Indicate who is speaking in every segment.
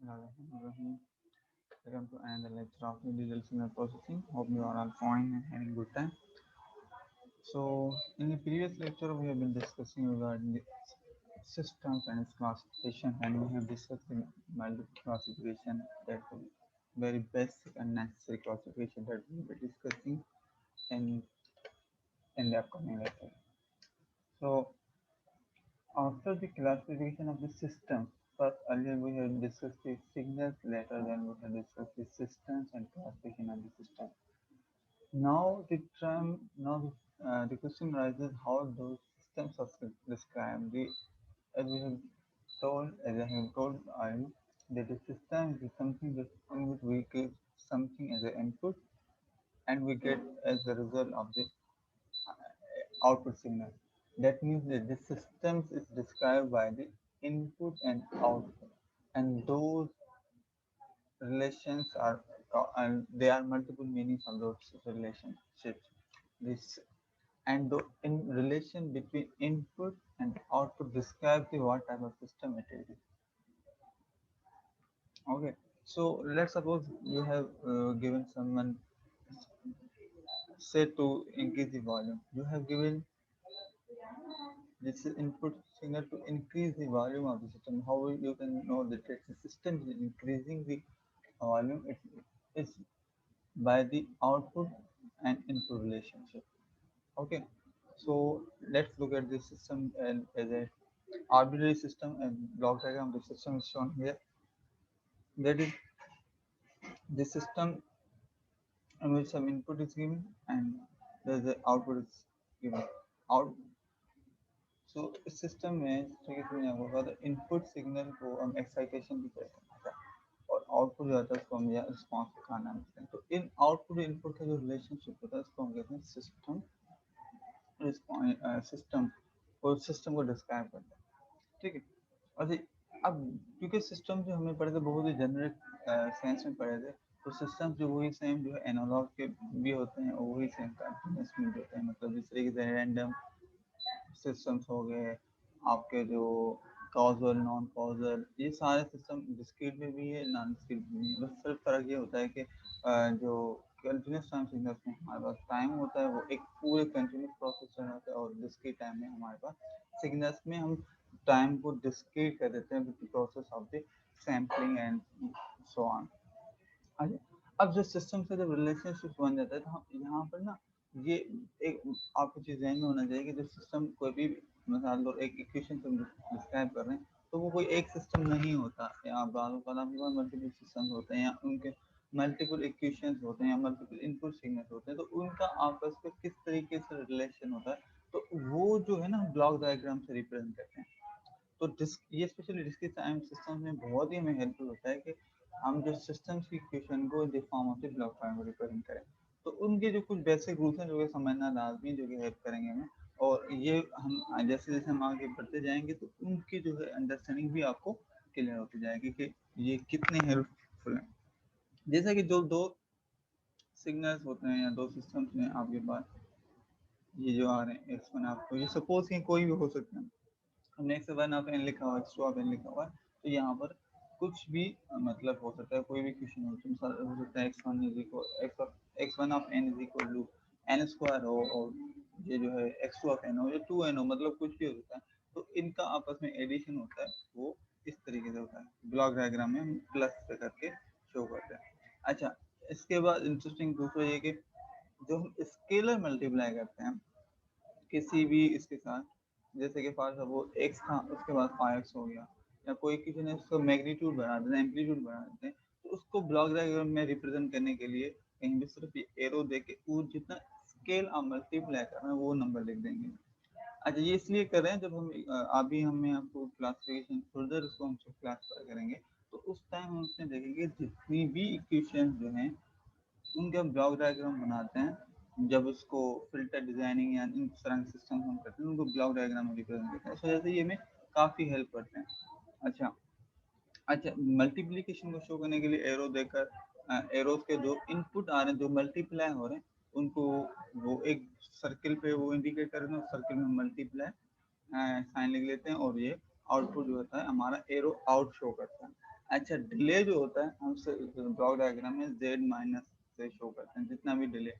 Speaker 1: Bismillahirrahmanirrahim. Welcome to another lecture of digital signal processing. Hope you are all fine and having good time. So, in the previous lecture, we have been discussing regarding the systems and its classification, and we have discussed the multiple classification, that the very basic and necessary classification that we will be discussing in the upcoming lecture. So, after the classification of the system, first earlier we have discussed the signals, later then we have discussed the systems and classification of the system. Now the question arises how those systems are described. As we have as I have told you, that the system is something that in which we give something as an input and we get as a result of the output signal. That means that the systems is described by the input and output, and those relations are and there are multiple meanings of those relationships. This in relation between input and output describe the what type of system it is. Okay, so let's suppose you have given someone say to increase the volume. You have given this input signal to increase the volume of the system. How you can know that the system is increasing the volume? It is by the output and input relationship. Okay, so let's look at this system and as a arbitrary system, and block diagram of the system is shown here. That is the system in which some input is given and the output is given. Out So इस system में ठीक है समझ आपको होगा तो input signal को हम एक्साइटेशन भी कहते हैं और आउटपुट जो आता है उसको हम या रिस्पॉन्स दिखाना है। तो इन आउटपुट इनपुट का जो रिलेशनशिप होता है उसको हम कहते हैं सिस्टम सिस्टम और सिस्टम को डिस्क्राइब करता है। ठीक है, और अब क्योंकि सिस्टम जो हमें पढ़े थे बहुत ही जनरिक सेंस में पढ़े थे, तो सिस्टम जो वही सेम जो है एनालॉग के भी होते हैं और वही सेम कंटिन्यूस भी होते हैं। मतलब जिस तरीके से रैंडम सिस्टम्स हो गए आपके, जो कॉजल नॉन कॉजल, ये सारे सिस्टम डिस्क्रीट में भी है नॉन डिस्क्रीट में भी है। बस सिर्फ फर्क ये होता है कि जो कंटिन्यूस टाइम सिग्नल्स में हमारे पास टाइम होता है वो एक पूरे कंटिन्यूस प्रोसेस चल रहा होता है, और डिस्क्रीट टाइम में हमारे पास सिग्नल्स में हम टाइम को डिस्क्रीट कर देते हैं with the process of the sampling and so on. अब जो सिस्टम से जब रिलेशनशिप बन जाता है तो हम यहाँ पर ना ये एक आपको चीज़ ध्यान में होना चाहिए कि जो सिस्टम कोई भी मिसाल दो एक इक्वेशन से डिस्क्राइब कर रहे हैं तो वो कोई एक सिस्टम नहीं होता। या मल्टीपल सिस्टम होते हैं या उनके मल्टीपल इक्वेशंस होते हैं या मल्टीपल इनपुट सिग्नल्स होते हैं, तो उनका आपस में किस तरीके से रिलेशन होता है तो वो जो है ना ब्लॉक डायग्राम से रिप्रेजेंट करते हैं। तो ये स्पेशली डिस्क्रीट टाइम सिस्टम में बहुत ही हमें हेल्पफुल होता है कि हम जो सिस्टम्स की इक्वेशन को in the form of the block diagram represent करें। तो उनके जो कुछ बेसिक रूल्स हैं जो कि समझना लाजमी, जो कि हेल्प करेंगे हमें, और ये हम जैसे जैसे हम आगे बढ़ते जाएंगे तो उनकी जो है अंडरस्टैंडिंग भी आपको क्लियर होती जाएगी कि ये कितने हेल्पफुल हैं। जैसा कि जो दो सिग्नल्स होते हैं या दो सिस्टम्स में आपके पास ये जो आ रहे हैं एक्स1 आपको ये सपोज कि कोई भी हो सकता है। हमने एक्स वन ऑफ एन लिखा हुआ है, एक्स टू ऑफ एन लिखा हुआ है, तो यहाँ पर कुछ भी मतलब हो सकता है, कोई भी क्वेश्चन हो सकता है x one is equal x one of n is equal to n square हो, और ये जो है एक्स टू ऑफ एन हो या टू एन हो, मतलब कुछ भी हो सकता है। तो इनका आपस में एडिशन होता है, वो इस तरीके से होता है। ब्लॉक डायग्राम में हम प्लस से करके शो करते हैं। अच्छा, इसके बाद इंटरेस्टिंग दूसरा ये कि जो हम स्केलर मल्टीप्लाई करते हैं किसी भी इसके साथ, जैसे कि फॉर सपोज एक्स था उसके बाद 5x हो गया, या कोई किसी ने उसका मैग्नीट्यूड बढ़ा देते हैं, एम्पलीट्यूड बढ़ा देते हैं, तो उसको ब्लॉक डायग्राम में रिप्रेजेंट करने के लिए कहीं भी सिर्फ ये एरो दे के वो जितना स्केल आप मल्टीप्लाई कर रहे हैं वो नंबर लिख देंगे। अच्छा, ये इसलिए कर रहे हैं जब हम अभी हमें आपको क्लासिफिकेशन फर्दर इसको हम क्लासिफाई करेंगे तो उस टाइम हम उसमें देखेंगे जितनी भी इक्वेशन जो हैं उनके हम ब्लॉक डायग्राम बनाते हैं। जब उसको फिल्टर डिजाइनिंग या इन तरह सिस्टम हम करते हैं उनको ब्लॉक डायग्राम में रिप्रेजेंट करते हैं, इस वजह से ये हमें काफ़ी हेल्प करते हैं। अच्छा अच्छा, मल्टीप्लिकेशन को शो करने के लिए एरो देकर एरोज के जो इनपुट आ रहे हैं जो मल्टीप्लाई हो रहे हैं उनको वो एक सर्किल पे वो इंडिकेट कर रहे हैं, सर्किल में मल्टीप्लाई साइन लिख लेते हैं, और ये आउटपुट जो होता है हमारा एरो आउट शो करता है। अच्छा, डिले जो होता है हम ब्लॉक डायग्राम में z माइनस से शो करते हैं, जितना भी डिले,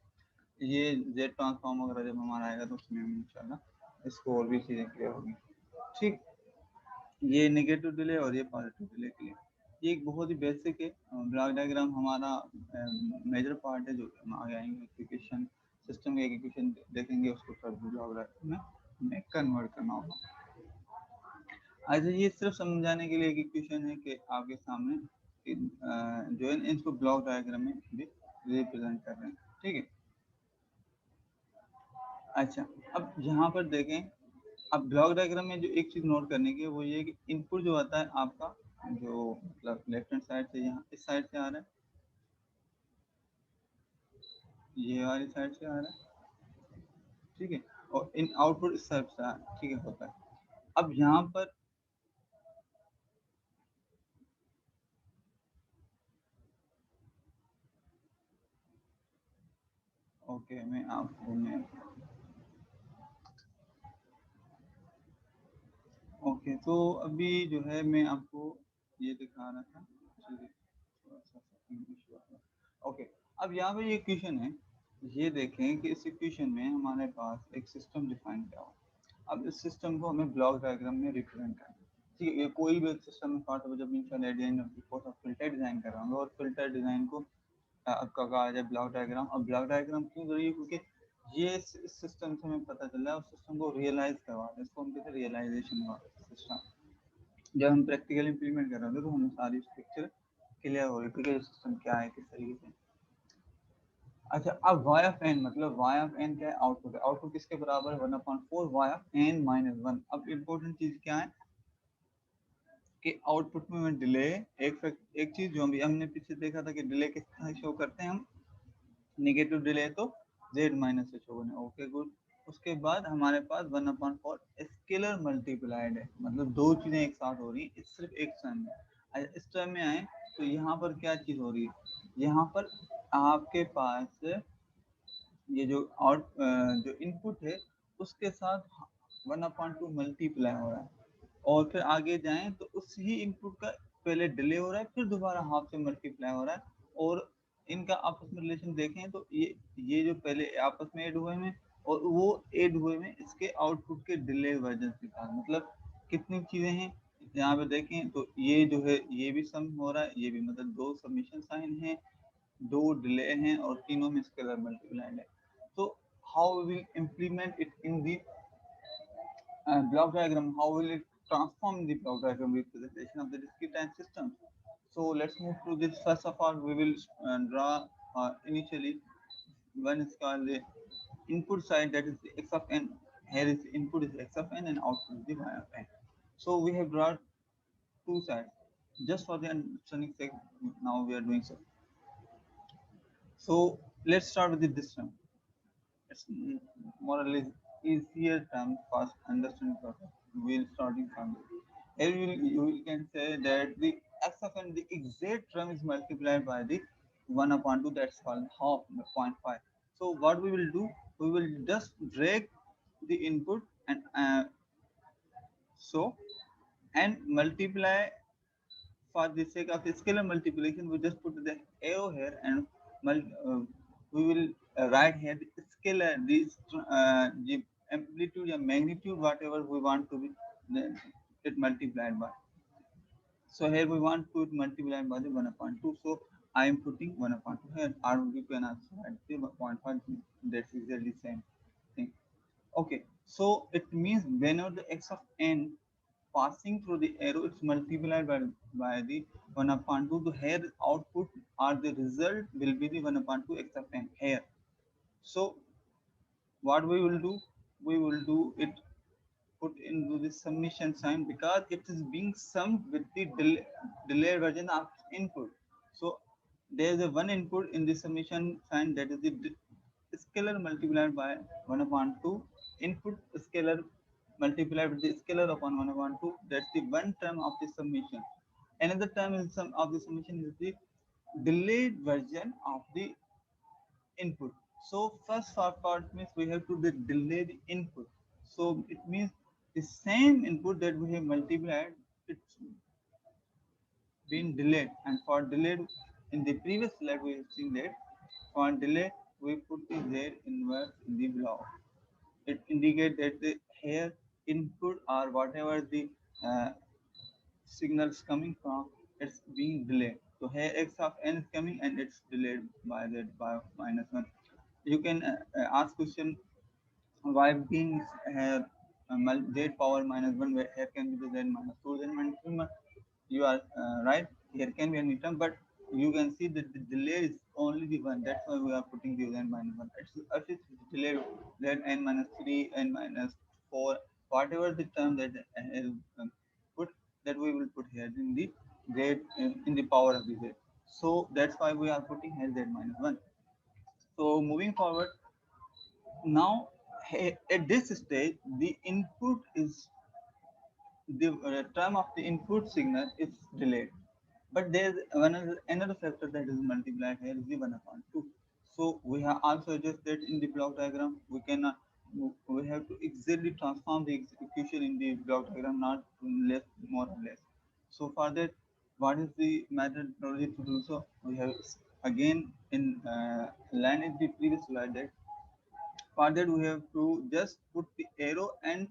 Speaker 1: ये z ट्रांसफॉर्म वगैरह जब हमारा आएगा तो उसमें हम इंशाल्लाह इसको और भी चीज़ें क्लियर होगी। ठीक, ये नेगेटिव डिले और ये पॉजिटिव डिले के लिए, ये एक बहुत ही बेसिक है ब्लॉक डायग्राम हमारा मेजर पार्ट है, जो हम आगे आएंगे एग्जीक्यूशन सिस्टम के एग्जीक्यूशन देखेंगे, उसको फिर ब्लॉक डायग्राम में कन्वर्ट करना होगा। अच्छा, ये सिर्फ समझाने के लिए एग्जीक्यूशन है कि आपके सामने जो है इसको ब्लॉक डायग्राम में भी रिप्रेजेंट कर रहे हैं। ठीक है, अच्छा, अब यहाँ पर देखें, अब ब्लॉक डायग्राम में जो एक चीज नोट करने की है वो ये है कि इनपुट जो आता है आपका, जो मतलब लेफ्ट हैंड साइड से यहाँ इस साइड से आ रहा है, ये वाली साइड से आ रहा है, ठीक है, और इन आउटपुट इस साइड से आ रहा है, ठीक है, होता है। अब यहाँ पर ओके, मैं आपको मैं ओके, तो अभी जो है मैं आपको ये दिखा रहा था, थोड़ा सा इंग्लिश वाला। ओके, अब यहाँ पे ये क्वेश्चन है, ये देखें कि इस इक्वेशन में हमारे पास एक सिस्टम डिफाइन किया हुआ। अब इस सिस्टम को हमें ब्लॉक डायग्राम में रिप्रेजेंट करना है। ठीक है, ये कोई भी एक सिस्टम में पार्ट हो, जब इंशाल्लाह डिजाइन फिल्टर डिजाइन कर रहा हूँ, और फिल्टर डिजाइन को आपका कहा जाए ब्लॉक डायग्राम। और ब्लॉक डायग्राम क्यों जरूरी है, क्योंकि ये इस सिस्टम से हमें पता चल रहा है, उस सिस्टम को रियलाइज करवा रहे हैं, इसको हम कहते हैं रियलाइजेशन सिस्टम। जब हम प्रैक्टिकल इंप्लीमेंट कर रहे थे तो हमें सारी पिक्चर क्लियर हो रही थी कि सिस्टम क्या है, किस तरीके से। अच्छा, अब y ऑफ n मतलब y ऑफ n क्या है, आउटपुट है। आउटपुट किसके बराबर है, 1/4 y ऑफ n माइनस 1। अब इम्पोर्टेंट चीज क्या है कि आउटपुट में डिले, एक चीज जो हमने पीछे देखा था कि डिले किस तरह शो करते हैं हम, नेगेटिव डिले तो z माइनस से शो करने। ओके गुड, उसके बाद हमारे पास 1/4 स्केलर मल्टीप्लाइड है, मतलब दो चीजें एक साथ हो रही है सिर्फ एक टर्म में। अच्छा, इस टर्म में आए तो यहाँ पर क्या चीज हो रही है, यहाँ पर आपके पास ये जो आउट जो इनपुट है उसके साथ 1/2 मल्टीप्लाई हो रहा है, और फिर आगे जाएं तो उस ही इनपुट का पहले डिले हो रहा है, फिर दोबारा हाफ से मल्टीप्लाई हो रहा है। और इनका आपस में रिलेशन देखें तो ये जो पहले आपस में ऐड हुए हैं और वो ऐड हुए हैं इसके आउटपुट के डिले वर्जन के साथ, मतलब कितनी चीजें हैं यहाँ पे देखें तो ये जो है ये भी सम हो रहा है, ये भी, मतलब दो सबमिशन साइन है, दो डिले हैं, और तीनों में स्केलर मल्टीप्लाइड है। तो how we will implement it in the block diagram, how will it transform the block diagram representation of the discrete time system. So let's move to this. First of all, we will draw initially one is called the input side, that is the x of n. Here is the input is x of n and output is the y of n. So we have drawn two sides. Just for the understanding sake, now we are doing so. So let's start with this one. It's more or less easier term for understanding purpose. We'll starting from here. You can say that the x of n, the exact term is multiplied by the 1/2, that's called half 0.5. So what we will do, we will just drag the input and so and multiply. For the sake of scalar multiplication, we just put the arrow here and we will write here the scalar, the amplitude or magnitude, whatever we want to be it multiplied by. So here we want to multiply by the 1/2. So I am putting 1/2 here, or you can also write the 1.5. That's exactly the same thing. Okay, so it means whenever the x of n passing through the arrow, it's multiplied by the 1/2. The here output or the result will be the 1/2 x of n here. So what we will do, we will do it put into the summation sign, because it is being summed with the delayed version of input. So there is a one input in the summation sign, that is the scalar multiplied by 1/2, input scalar multiplied with the scalar upon 1/2. That's the one term of the summation. Another term is of the summation is the delayed version of the input. So first part means we have to delay the input. So it means the same input that we have multiplied, it's been delayed, and for delayed in the previous slide we have seen that for delay we put the Z inverse in the block. It indicates that the here input or whatever the uh, signals coming from, it's being delayed. So here x of n is coming and it's delayed by z by -1. You can ask question why being here z power -1, where here can be the z -2, z -3. You are right, here can be any term, but you can see that the delay is only the one. That's why we are putting the n -1. If it's delayed then n -3, n -4, whatever the term that is put, that we will put here in the z in the power of the z. So that's why we are putting here z -1. So moving forward, now at this stage the input is the term of the input signal is delayed, but there's another factor that is multiplied here is the 1 upon 2. So we have also just that in the block diagram we cannot, we have to exactly transform the execution in the block diagram, not less, more or less. So for that, what is the methodology to do so? We have again in line in the previous slide that for that we have to just put the arrow and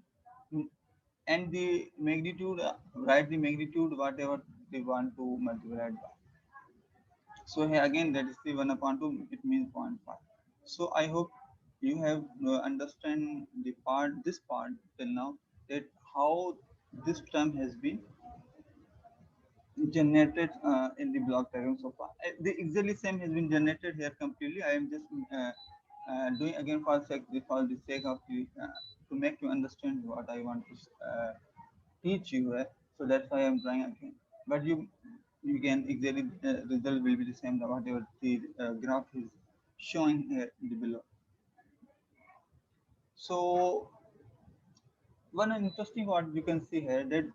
Speaker 1: the magnitude, write the magnitude whatever they want to multiply it by. So here again that is the 1 upon 2, it means 0.5. So I hope you have understand the part, this part till now, that how this term has been generated in the block diagram so far. The exactly same has been generated here completely. I am just doing again for the sake of the, to make you understand what I want to teach you. So that's why I'm trying again. But you can exactly result will be the same whatever the graph is showing here in the below. So one interesting what you can see here that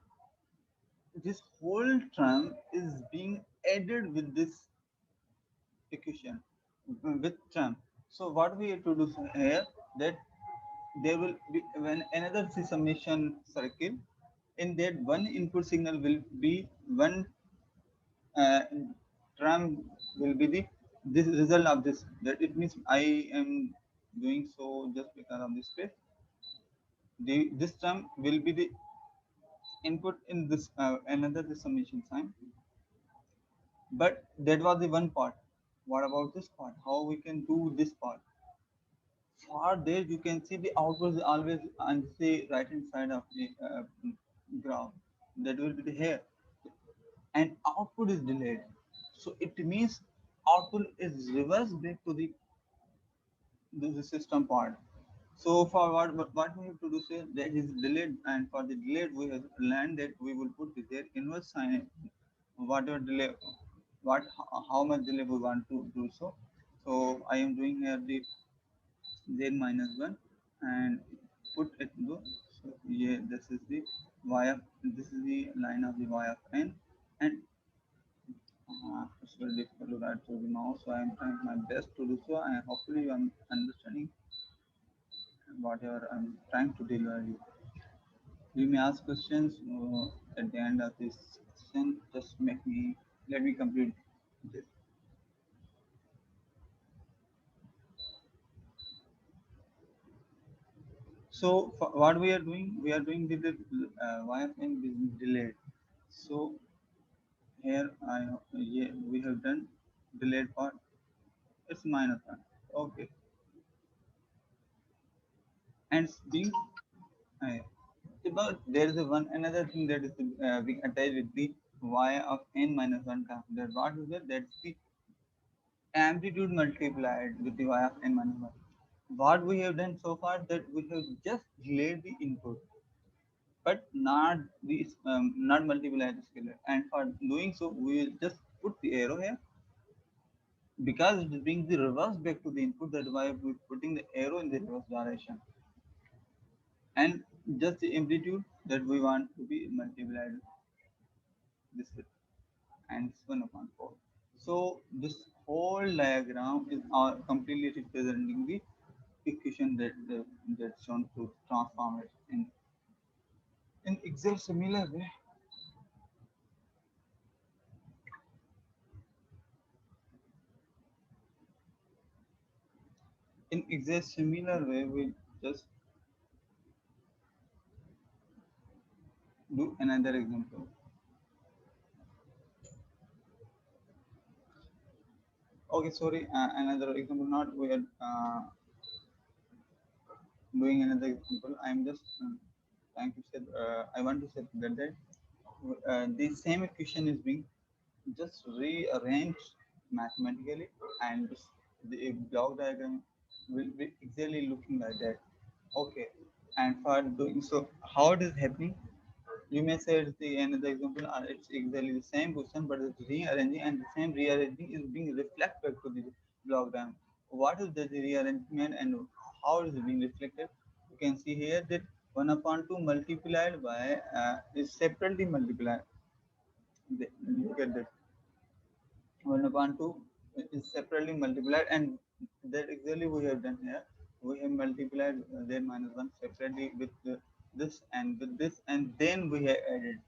Speaker 1: this whole term is being added with this equation with term. So what we have to do here that there will be when another summation circle, in that one input signal will be one uh, term will be the this result of this, that it means I am doing so just because of this space, the this term will be the input in this another the summation sign. But that was the one part. What about this part, how we can do this part? For there you can see the output is always on the right hand side of the graph, that will be the here, and output is delayed. So it means output is reversed back to the system part. So for what we have to do, say that is delayed, and for the delayed we have learned that we will put their inverse sign, whatever delay, what how much delay we want to do so. So I am doing here the z -1 and put it to, so yeah, this is the y of, this is the line of the y of n, and it's very difficult to write through the mouse, so I am trying my best to do so, and hopefully you are understanding whatever I'm trying to deliver you. You may ask questions at the end of this session. Just let me complete this. So what we are doing the y of n is delayed. So here yeah, we have done delayed part. It's -1. Okay, and it's being uh, but there is a one another thing that is being attached with the y of n -1 term. That what is that? That's the amplitude multiplied with the y of n minus 1. What we have done so far, that we have just delayed the input, but not the not multiply the scalar. And for doing so, we will just put the arrow here because it brings the reverse back to the input. That's why we're putting the arrow in the reverse direction, and just the amplitude that we want to be multiplied this way, and this 1 upon 4. So this whole diagram is completely representing the equation that's shown to transform it in exact similar way. in exact similar way, we just do another example. Okay, sorry, another example. Not we are doing another example. I'm just trying to say. I want to say that the same equation is being just rearranged mathematically, and the block diagram will be exactly looking like that. Okay, and for doing so, how it is happening? You may say it's the another example, it's exactly the same question, but it's rearranging, and the same rearranging is being reflected to the block diagram. What is the rearrangement and how is it being reflected? You can see here that 1 upon 2 multiplied by is separately multiplied. Look at that. 1 upon 2 is separately multiplied, and that exactly we have done here. We have multiplied z minus 1 separately with this and with this, and then we have added.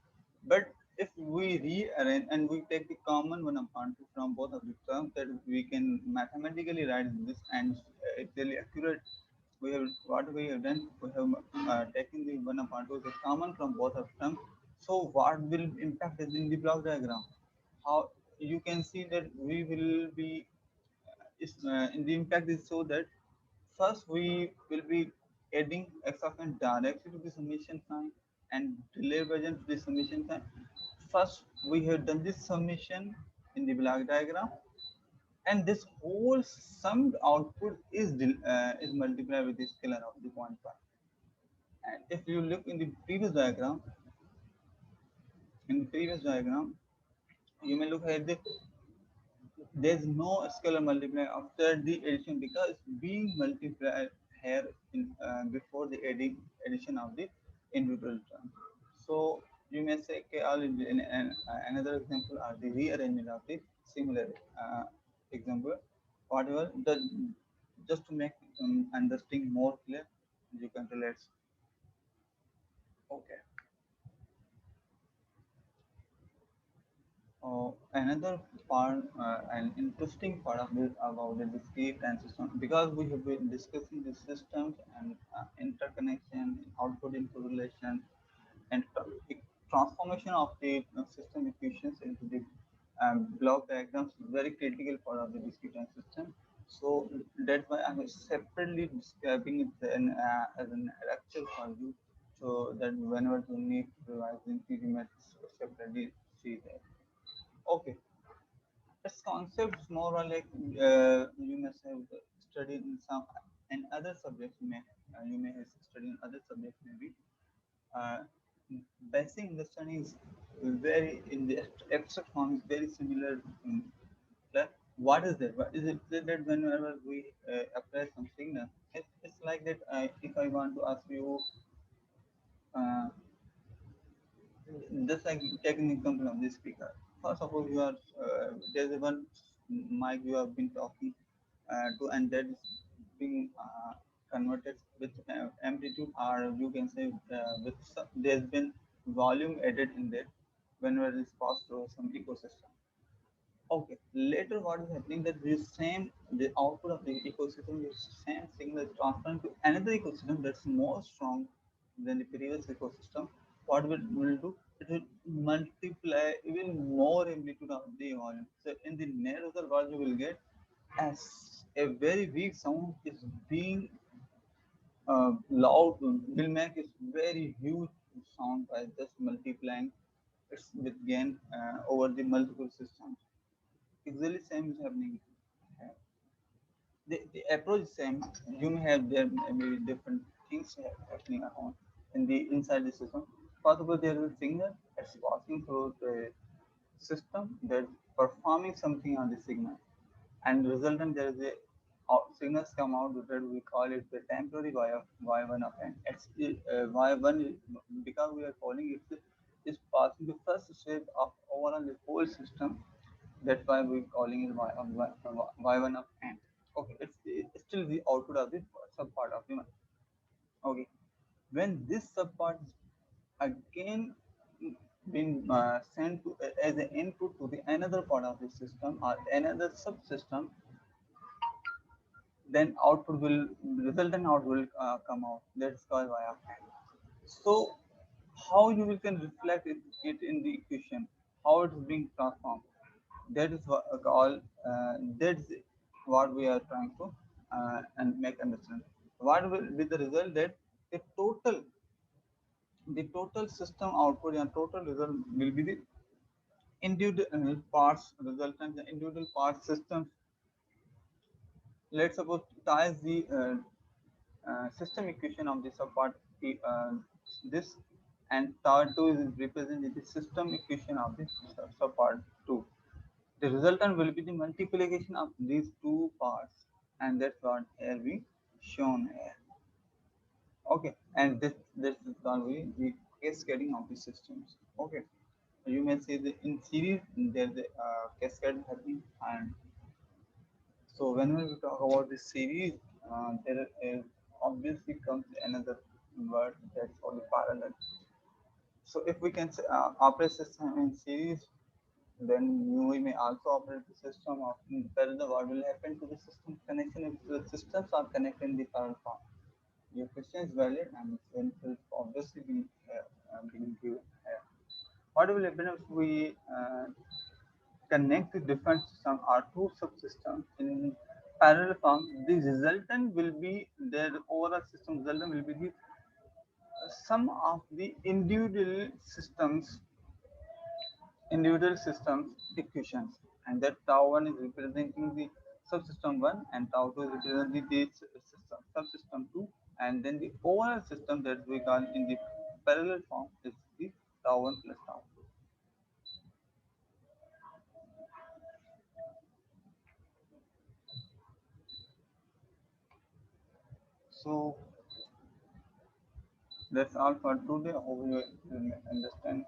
Speaker 1: But if we rearrange and we take the common 1 upon 2 from both of the terms, that we can mathematically write this, and it's really accurate. We have what we have done, we have taken the 1 upon 2 as a common from both of them. So what will impact is in the block diagram? How you can see that we will be in the impact is so that first we will be adding x of n directly to the summation sign and delay version to the summation sign. First we have done this summation in the block diagram, and this whole summed output is multiplied with the scalar of the point pi. And if you look in the previous diagram, you may look at the there's no scalar multiplier after the addition because it's being multiplied here in before the addition of the individual terms. So you may say, okay, another example are the rearrangement of the similar example. Whatever the just to make understanding more clear, you can relate. Okay. Another part, an interesting part of this about the discrete and system, because we have been discussing the systems and interconnection, output interrelation, and transformation of the system equations into the block diagrams is very critical part of the discrete and system. So that's why I'm separately describing it as an lecture for you, so that whenever you need to revise the you might separately see that. Okay, this concept is more or like you must have studied in some in other subjects. You may have studied in other subjects maybe. Uh, Basic understanding is very in the abstract form is very similar. Like, what is that? What is it that whenever we apply some signal, it's like that. If I want to ask you, uh, just like take an example of this speaker. First of all, you are there's one mic you have been talking to, and that is being converted with amplitude, or you can say there's been volume added in that whenever it's passed through some ecosystem. Okay. Later, what is happening that the output of the ecosystem, the same signal is transferring to another ecosystem that's more strong than the previous ecosystem. What will do? It will multiply even more amplitude of the volume. So in the net result, what you will get as a very weak sound is being loud will make it very huge sound by just multiplying its with gain over the multiple systems. Exactly same is happening. The approach is same. You may have there maybe different things happening around in the inside the system. First of all, there is a signal that's passing through the system that's performing something on the signal, and resultant there is a signals come out that we call it the temporary y1 of n. It's y1 because we are calling it is passing the first step of overall the whole system. That's why we're calling it y1 of n. Okay, it's still the output of the subpart of the one. Okay, when this subpart is again been sent to as an input to the another part of the system or another subsystem, then output will resultant output will come out. That's called wireframe. So how you will can reflect it in the equation, how it is being transformed, that is what all that's what we are trying to and make understand. What will be the result that the total the total system output and total result will be the individual parts resultant, the individual parts systems. Let's suppose ties the system equation of the subpart uh, this, and tau 2 is represented the system equation of the subpart 2. The resultant will be the multiplication of these two parts, and that's what here we shown here. Okay, and this is going to be the cascading of the systems. Okay, you may say that in series there's a cascade happening, and so whenever we talk about this series, there is obviously comes another word that's called the parallel. So if we can say, operate system in series, then we may also operate the system of in parallel. What will happen to the system connection if the systems are connected in the parallel form? Your question is valid and it will obviously be being given here. What will happen if we connect the different system or two subsystems in parallel form? The resultant will be their overall system resultant will be the sum of the individual systems equations, and that tau 1 is representing the subsystem 1 and tau 2 is representing the system subsystem 2, and then the overall system that we call in the parallel form is the tau 1 plus tau 2. So that's all for today. I hope you will understand.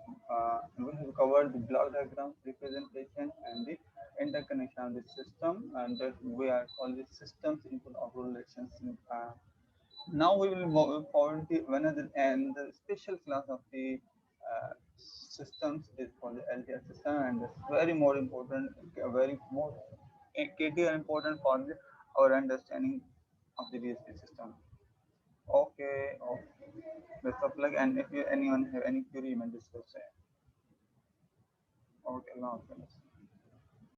Speaker 1: We have covered the block diagram representation and the interconnection of the system, and that we are called the systems input output relations. Now we will move forward to another and the special class of the systems is called the LTR system, and it's very more important, very more critical important for our understanding of the DSP system. Okay, okay. Best of luck, and if you, anyone have any query, you may discuss it. Okay, now.